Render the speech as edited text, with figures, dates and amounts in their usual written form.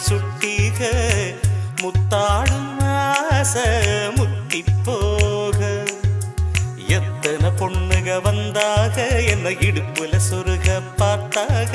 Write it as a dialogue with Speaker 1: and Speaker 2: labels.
Speaker 1: சுட்டிக முத்தாடும் ஆசை முத்தி போக எத்தனை பொண்ணுக வந்தாக என்ன இடுப்புல சொருக பார்த்தாக